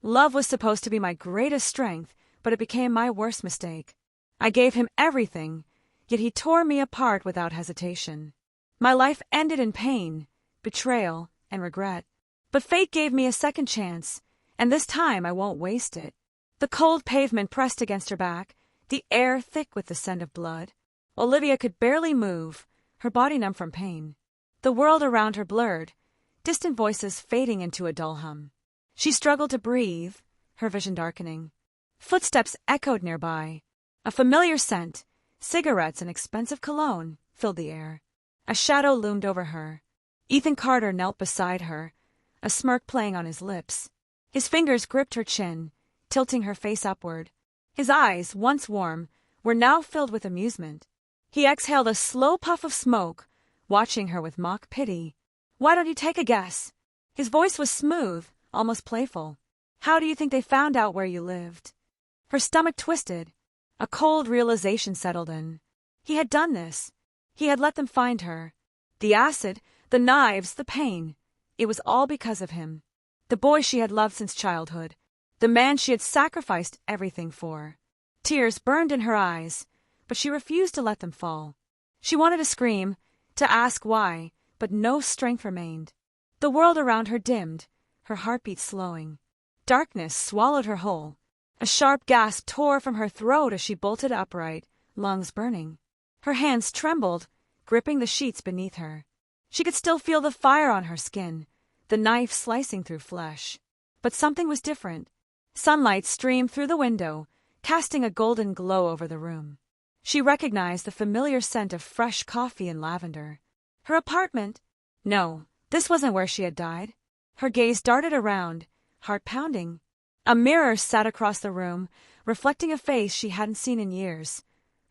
Love was supposed to be my greatest strength, but it became my worst mistake. I gave him everything, yet he tore me apart without hesitation. My life ended in pain, betrayal, and regret. But fate gave me a second chance, and this time I won't waste it. The cold pavement pressed against her back, the air thick with the scent of blood. Olivia could barely move, her body numb from pain. The world around her blurred, distant voices fading into a dull hum. She struggled to breathe, her vision darkening. Footsteps echoed nearby. A familiar scent, cigarettes and expensive cologne, filled the air. A shadow loomed over her. Ethan Carter knelt beside her, a smirk playing on his lips. His fingers gripped her chin, tilting her face upward. His eyes, once warm, were now filled with amusement. He exhaled a slow puff of smoke, watching her with mock pity. "Why don't you take a guess?" His voice was smooth, almost playful. "How do you think they found out where you lived?" Her stomach twisted. A cold realization settled in. He had done this. He had let them find her. The acid, the knives, the pain. It was all because of him. The boy she had loved since childhood. The man she had sacrificed everything for. Tears burned in her eyes, but she refused to let them fall. She wanted to scream, to ask why, but no strength remained. The world around her dimmed, her heartbeat slowing. Darkness swallowed her whole. A sharp gasp tore from her throat as she bolted upright, lungs burning. Her hands trembled, gripping the sheets beneath her. She could still feel the fire on her skin, the knife slicing through flesh. But something was different. Sunlight streamed through the window, casting a golden glow over the room. She recognized the familiar scent of fresh coffee and lavender. Her apartment? No, this wasn't where she had died. Her gaze darted around, heart pounding. A mirror sat across the room, reflecting a face she hadn't seen in years.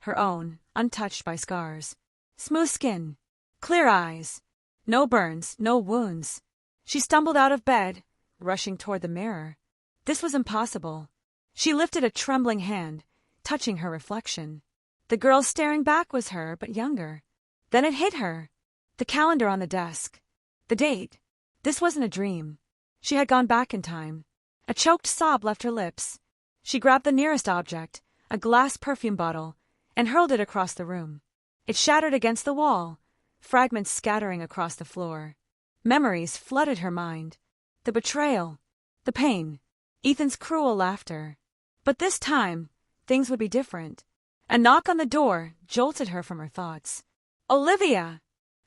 Her own, untouched by scars. Smooth skin, clear eyes. No burns, no wounds. She stumbled out of bed, rushing toward the mirror. This was impossible. She lifted a trembling hand, touching her reflection. The girl staring back was her, but younger. Then it hit her. The calendar on the desk. The date. This wasn't a dream. She had gone back in time. A choked sob left her lips. She grabbed the nearest object, a glass perfume bottle, and hurled it across the room. It shattered against the wall, fragments scattering across the floor. Memories flooded her mind. The betrayal. The pain. Ethan's cruel laughter. But this time, things would be different. A knock on the door jolted her from her thoughts. "Olivia!"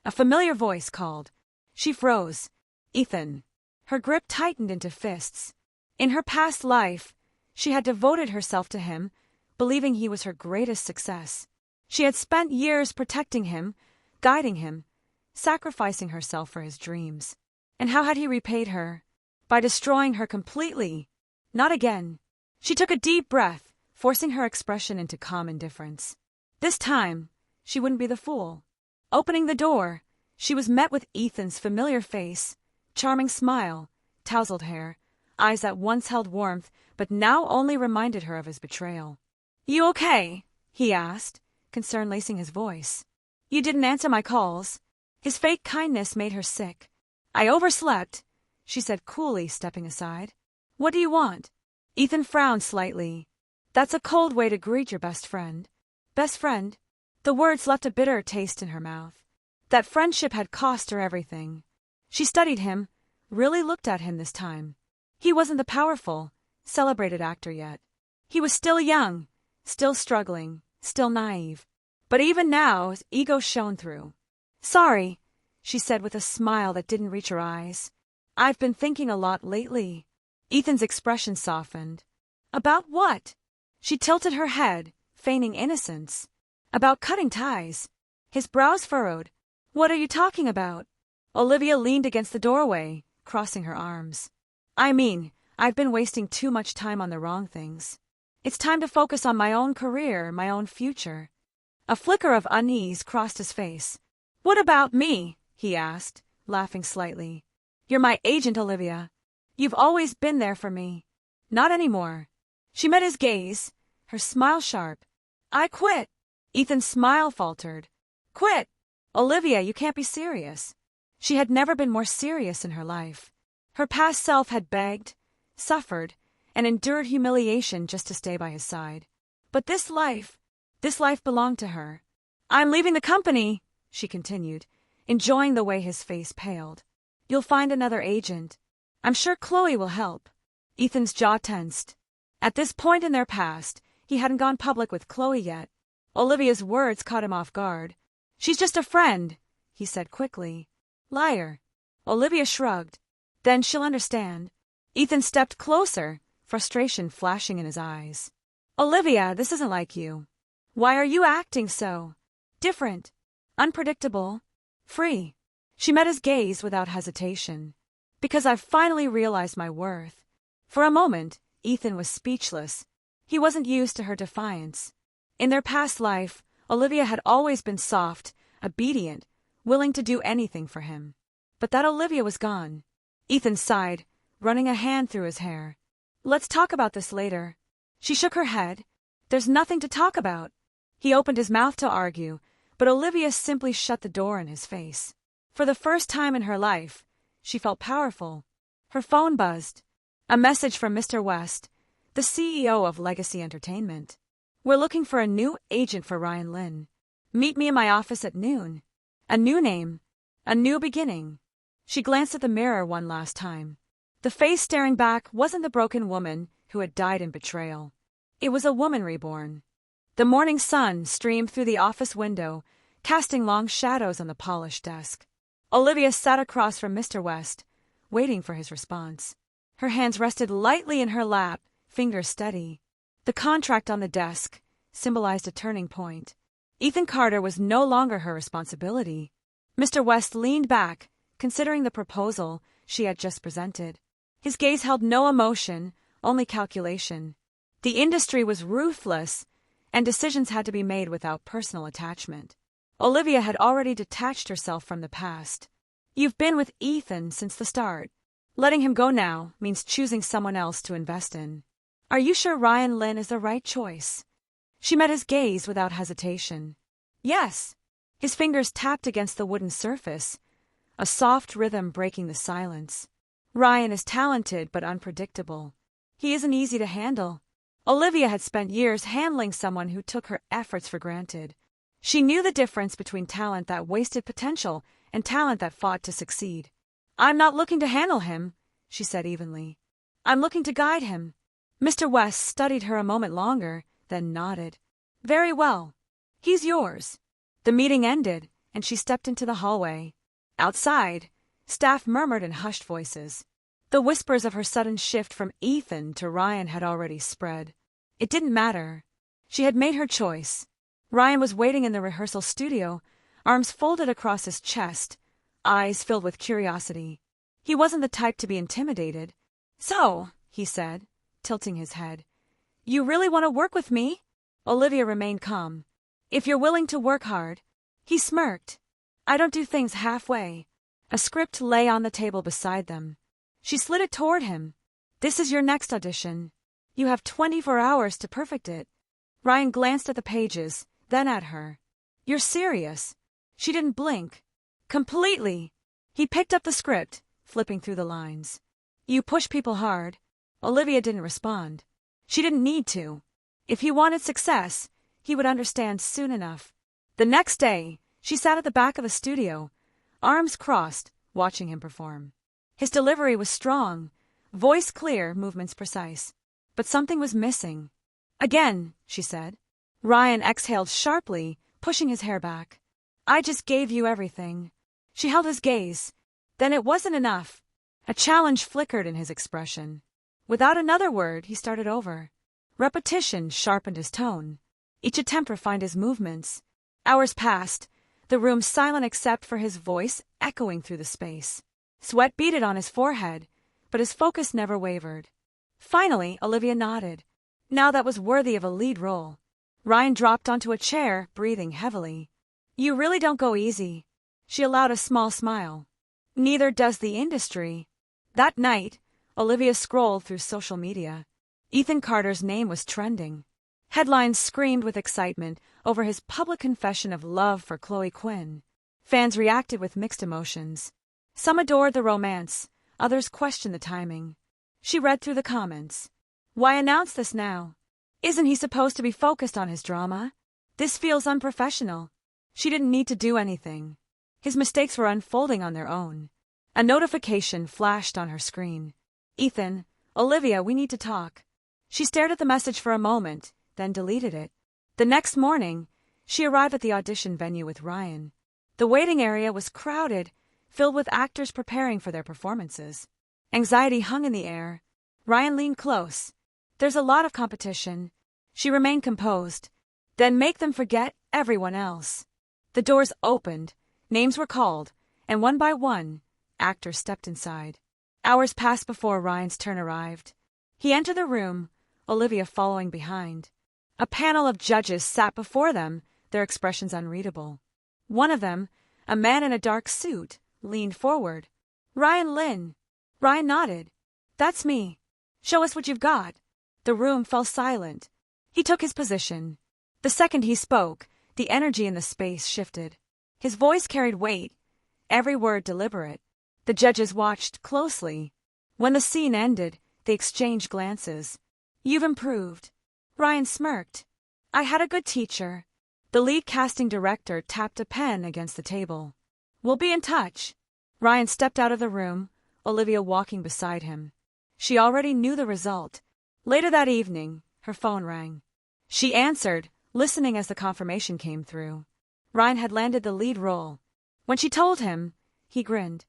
A familiar voice called. She froze. "Ethan." Her grip tightened into fists. In her past life, she had devoted herself to him, believing he was her greatest success. She had spent years protecting him, guiding him, sacrificing herself for his dreams. And how had he repaid her? By destroying her completely. Not again. She took a deep breath, forcing her expression into calm indifference. This time, she wouldn't be the fool. Opening the door, she was met with Ethan's familiar face, charming smile, tousled hair, eyes that once held warmth but now only reminded her of his betrayal. "You okay?" he asked, concern lacing his voice. "You didn't answer my calls." His fake kindness made her sick. "I overslept," she said coolly, stepping aside. "What do you want?" Ethan frowned slightly. "That's a cold way to greet your best friend." Best friend? The words left a bitter taste in her mouth. That friendship had cost her everything. She studied him, really looked at him this time. He wasn't the powerful, celebrated actor yet. He was still young, still struggling, still naive. But even now, his ego shone through. "Sorry," she said with a smile that didn't reach her eyes. "I've been thinking a lot lately." Ethan's expression softened. "About what?" She tilted her head, feigning innocence. "About cutting ties." His brows furrowed. "What are you talking about?" Olivia leaned against the doorway, crossing her arms. "I mean, I've been wasting too much time on the wrong things. It's time to focus on my own career, my own future." A flicker of unease crossed his face. "What about me?" he asked, laughing slightly. "You're my agent, Olivia. You've always been there for me." "Not anymore." She met his gaze, her smile sharp. "I quit." Ethan's smile faltered. "Quit? Olivia, you can't be serious." She had never been more serious in her life. Her past self had begged, suffered, and endured humiliation just to stay by his side. But this life belonged to her. "I'm leaving the company," she continued, enjoying the way his face paled. "You'll find another agent. I'm sure Chloe will help." Ethan's jaw tensed. At this point in their past, he hadn't gone public with Chloe yet. Olivia's words caught him off guard. "She's just a friend," he said quickly. "Liar." Olivia shrugged. "Then she'll understand." Ethan stepped closer, frustration flashing in his eyes. "Olivia, this isn't like you. Why are you acting so different, unpredictable, free?" She met his gaze without hesitation. "Because I've finally realized my worth." For a moment, Ethan was speechless. He wasn't used to her defiance. In their past life, Olivia had always been soft, obedient, willing to do anything for him. But that Olivia was gone. Ethan sighed, running a hand through his hair. "Let's talk about this later." She shook her head. "There's nothing to talk about." He opened his mouth to argue, but Olivia simply shut the door in his face. For the first time in her life, she felt powerful. Her phone buzzed. A message from Mr. West, the CEO of Legacy Entertainment. "We're looking for a new agent for Ryan Lynn. Meet me in my office at noon." A new name, a new beginning. She glanced at the mirror one last time. The face staring back wasn't the broken woman who had died in betrayal. It was a woman reborn. The morning sun streamed through the office window, casting long shadows on the polished desk. Olivia sat across from Mr. West, waiting for his response. Her hands rested lightly in her lap, fingers steady. The contract on the desk symbolized a turning point. Ethan Carter was no longer her responsibility. Mr. West leaned back, considering the proposal she had just presented. His gaze held no emotion, only calculation. The industry was ruthless, and decisions had to be made without personal attachment. Olivia had already detached herself from the past. "You've been with Ethan since the start. Letting him go now means choosing someone else to invest in. Are you sure Ryan Lynn is the right choice?" She met his gaze without hesitation. "Yes." His fingers tapped against the wooden surface, a soft rhythm breaking the silence. "Ryan is talented but unpredictable. He isn't easy to handle." Olivia had spent years handling someone who took her efforts for granted. She knew the difference between talent that wasted potential and talent that fought to succeed. "I'm not looking to handle him," she said evenly. "I'm looking to guide him." Mr. West studied her a moment longer, then nodded. "Very well. He's yours." The meeting ended, and she stepped into the hallway. Outside, staff murmured in hushed voices. The whispers of her sudden shift from Ethan to Ryan had already spread. It didn't matter. She had made her choice. Ryan was waiting in the rehearsal studio, arms folded across his chest, eyes filled with curiosity. He wasn't the type to be intimidated. "So," he said, tilting his head, "you really want to work with me?" Olivia remained calm. "If you're willing to work hard." He smirked. "I don't do things halfway." A script lay on the table beside them. She slid it toward him. "This is your next audition. You have 24 hours to perfect it." Ryan glanced at the pages, then at her. "You're serious?" She didn't blink. "Completely." He picked up the script, flipping through the lines. "You push people hard." Olivia didn't respond. She didn't need to. If he wanted success, he would understand soon enough. The next day, she sat at the back of the studio, arms crossed, watching him perform. His delivery was strong, voice clear, movements precise. But something was missing. "Again," she said. Ryan exhaled sharply, pushing his hair back. "I just gave you everything." She held his gaze. Then it wasn't enough. A challenge flickered in his expression. Without another word, he started over. Repetition sharpened his tone. Each attempt refined his movements. Hours passed, the room silent except for his voice echoing through the space. Sweat beaded on his forehead, but his focus never wavered. Finally, Olivia nodded. Now that was worthy of a lead role. Ryan dropped onto a chair, breathing heavily. "You really don't go easy." She allowed a small smile. "Neither does the industry." That night, Olivia scrolled through social media. Ethan Carter's name was trending. Headlines screamed with excitement over his public confession of love for Chloe Quinn. Fans reacted with mixed emotions. Some adored the romance, others questioned the timing. She read through the comments. Why announce this now? Isn't he supposed to be focused on his drama? This feels unprofessional. She didn't need to do anything. His mistakes were unfolding on their own. A notification flashed on her screen. Ethan, Olivia, we need to talk. She stared at the message for a moment, then deleted it. The next morning, she arrived at the audition venue with Ryan. The waiting area was crowded, filled with actors preparing for their performances. Anxiety hung in the air. Ryan leaned close. There's a lot of competition. She remained composed. Then make them forget everyone else. The doors opened, names were called, and one by one, actors stepped inside. Hours passed before Ryan's turn arrived. He entered the room, Olivia following behind. A panel of judges sat before them, their expressions unreadable. One of them, a man in a dark suit, leaned forward. Ryan Lynn. Ryan nodded. That's me. Show us what you've got. The room fell silent. He took his position. The second he spoke, the energy in the space shifted. His voice carried weight, every word deliberate. The judges watched closely. When the scene ended, they exchanged glances. You've improved. Ryan smirked. I had a good teacher. The lead casting director tapped a pen against the table. We'll be in touch. Ryan stepped out of the room, Olivia walking beside him. She already knew the result. Later that evening, her phone rang. She answered, listening as the confirmation came through. Ryan had landed the lead role. When she told him, he grinned.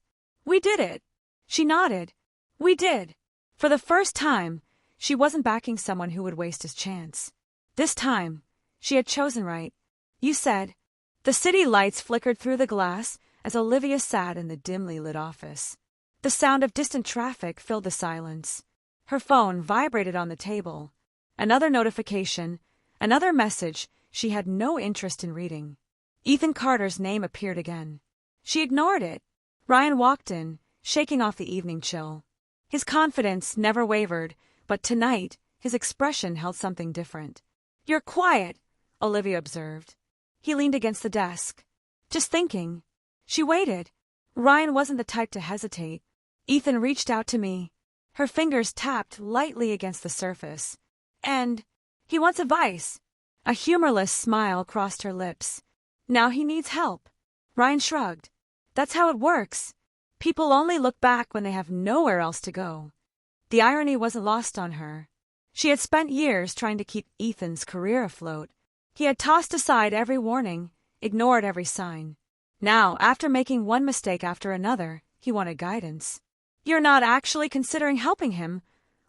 We did it. She nodded. We did. For the first time, she wasn't backing someone who would waste his chance. This time, she had chosen right. You said. The city lights flickered through the glass as Olivia sat in the dimly lit office. The sound of distant traffic filled the silence. Her phone vibrated on the table. Another notification, another message she had no interest in reading. Ethan Carter's name appeared again. She ignored it. Ryan walked in, shaking off the evening chill. His confidence never wavered, but tonight his expression held something different. You're quiet, Olivia observed. He leaned against the desk. Just thinking. She waited. Ryan wasn't the type to hesitate. Ethan reached out to me. Her fingers tapped lightly against the surface. And he wants advice. A humorless smile crossed her lips. Now he needs help. Ryan shrugged. That's how it works. People only look back when they have nowhere else to go. The irony wasn't lost on her. She had spent years trying to keep Ethan's career afloat. He had tossed aside every warning, ignored every sign. Now, after making one mistake after another, he wanted guidance. You're not actually considering helping him,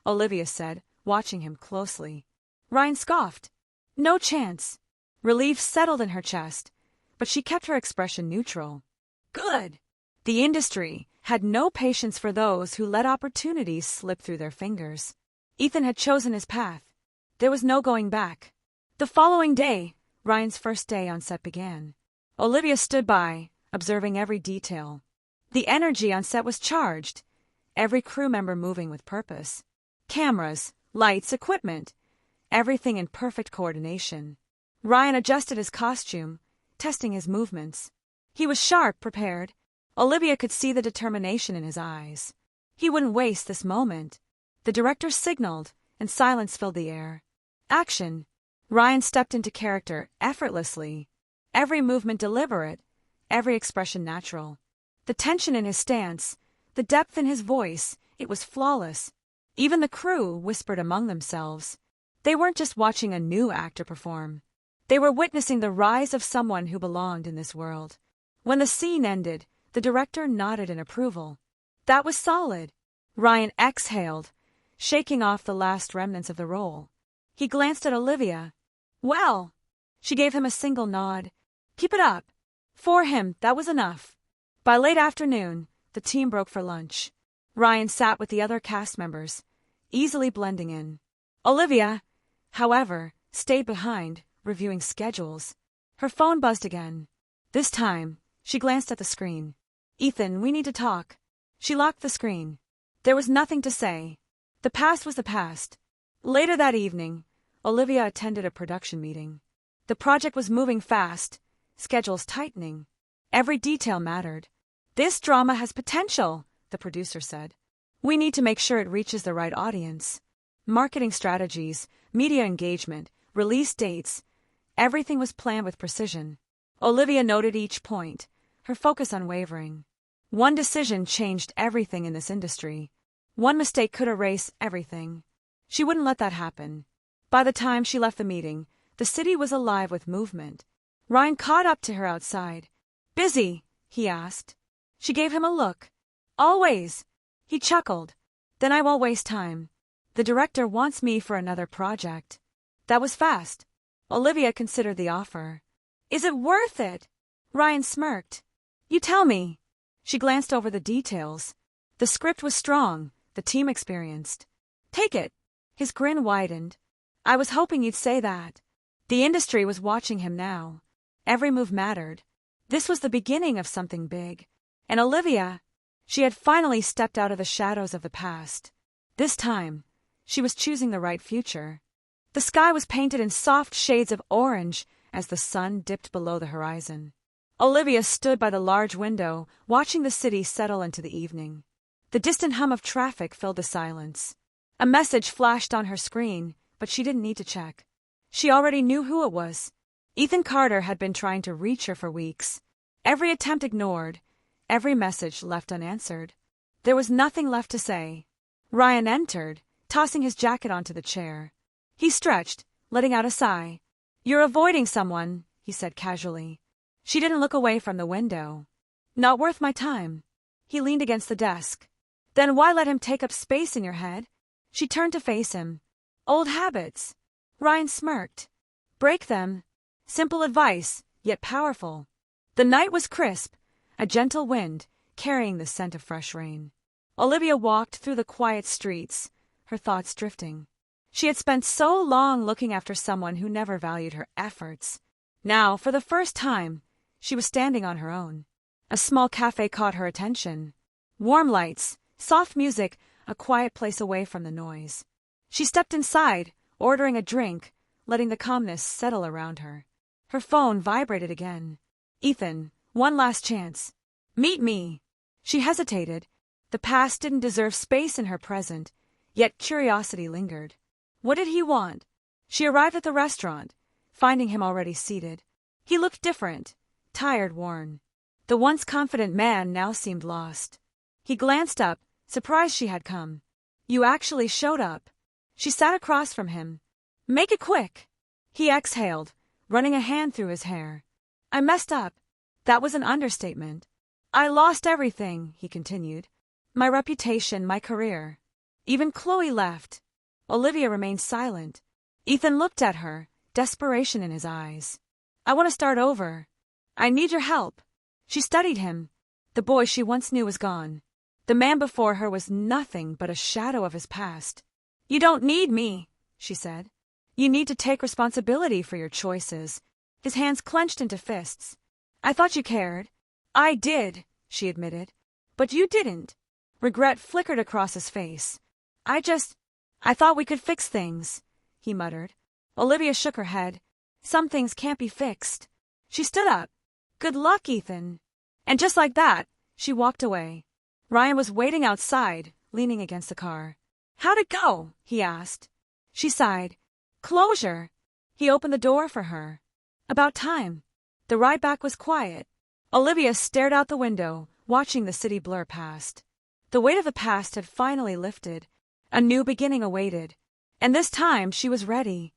Olivia said, watching him closely. Ryan scoffed. No chance. Relief settled in her chest, but she kept her expression neutral. Good. The industry had no patience for those who let opportunities slip through their fingers. Ethan had chosen his path. There was no going back. The following day, Ryan's first day on set began. Olivia stood by, observing every detail. The energy on set was charged, every crew member moving with purpose. Cameras, lights, equipment, everything in perfect coordination. Ryan adjusted his costume, testing his movements. He was sharp, prepared. Olivia could see the determination in his eyes. He wouldn't waste this moment. The director signaled, and silence filled the air. Action. Ryan stepped into character effortlessly. Every movement deliberate, every expression natural. The tension in his stance, the depth in his voice, it was flawless. Even the crew whispered among themselves. They weren't just watching a new actor perform. They were witnessing the rise of someone who belonged in this world. When the scene ended, the director nodded in approval. That was solid. Ryan exhaled, shaking off the last remnants of the role. He glanced at Olivia. Well, she gave him a single nod. Keep it up. For him, that was enough. By late afternoon, the team broke for lunch. Ryan sat with the other cast members, easily blending in. Olivia, however, stayed behind, reviewing schedules. Her phone buzzed again. This time, she glanced at the screen. Ethan, we need to talk. She locked the screen. There was nothing to say. The past was the past. Later that evening, Olivia attended a production meeting. The project was moving fast, schedules tightening. Every detail mattered. This drama has potential, the producer said. We need to make sure it reaches the right audience. Marketing strategies, media engagement, release dates. Everything was planned with precision. Olivia noted each point, her focus unwavering. One decision changed everything in this industry. One mistake could erase everything. She wouldn't let that happen. By the time she left the meeting, the city was alive with movement. Ryan caught up to her outside. "Busy?" he asked. She gave him a look. "Always." He chuckled. "Then I won't waste time. The director wants me for another project." That was fast. Olivia considered the offer. "Is it worth it?" Ryan smirked. "You tell me." She glanced over the details. The script was strong, the team experienced. "Take it." His grin widened. "I was hoping you'd say that." The industry was watching him now. Every move mattered. This was the beginning of something big. And Olivia, she had finally stepped out of the shadows of the past. This time, she was choosing the right future. The sky was painted in soft shades of orange as the sun dipped below the horizon. Olivia stood by the large window, watching the city settle into the evening. The distant hum of traffic filled the silence. A message flashed on her screen, but she didn't need to check. She already knew who it was. Ethan Carter had been trying to reach her for weeks. Every attempt ignored, every message left unanswered. There was nothing left to say. Ryan entered, tossing his jacket onto the chair. He stretched, letting out a sigh. "You're avoiding someone," he said casually. She didn't look away from the window. "Not worth my time." He leaned against the desk. "Then why let him take up space in your head?" She turned to face him. "Old habits." Ryan smirked. "Break them." Simple advice, yet powerful. The night was crisp, a gentle wind, carrying the scent of fresh rain. Olivia walked through the quiet streets, her thoughts drifting. She had spent so long looking after someone who never valued her efforts. Now, for the first time, she was standing on her own. A small cafe caught her attention. Warm lights, soft music, a quiet place away from the noise. She stepped inside, ordering a drink, letting the calmness settle around her. Her phone vibrated again. "Ethan, one last chance. Meet me." She hesitated. The past didn't deserve space in her present, yet curiosity lingered. What did he want? She arrived at the restaurant, finding him already seated. He looked different, tired, worn. The once confident man now seemed lost. He glanced up, surprised she had come. "You actually showed up." She sat across from him. "Make it quick." He exhaled, running a hand through his hair. "I messed up." That was an understatement. "I lost everything," he continued. "My reputation, my career. Even Chloe left." Olivia remained silent. Ethan looked at her, desperation in his eyes. "I want to start over. I need your help." She studied him. The boy she once knew was gone. The man before her was nothing but a shadow of his past. "You don't need me," she said. "You need to take responsibility for your choices." His hands clenched into fists. "I thought you cared." "I did," she admitted. "But you didn't." Regret flickered across his face. I thought we could fix things," he muttered. Olivia shook her head. "Some things can't be fixed." She stood up. "Good luck, Ethan." And just like that, she walked away. Ryan was waiting outside, leaning against the car. "How'd it go?" he asked. She sighed. "Closure." He opened the door for her. "About time." The ride back was quiet. Olivia stared out the window, watching the city blur past. The weight of the past had finally lifted. A new beginning awaited. And this time she was ready.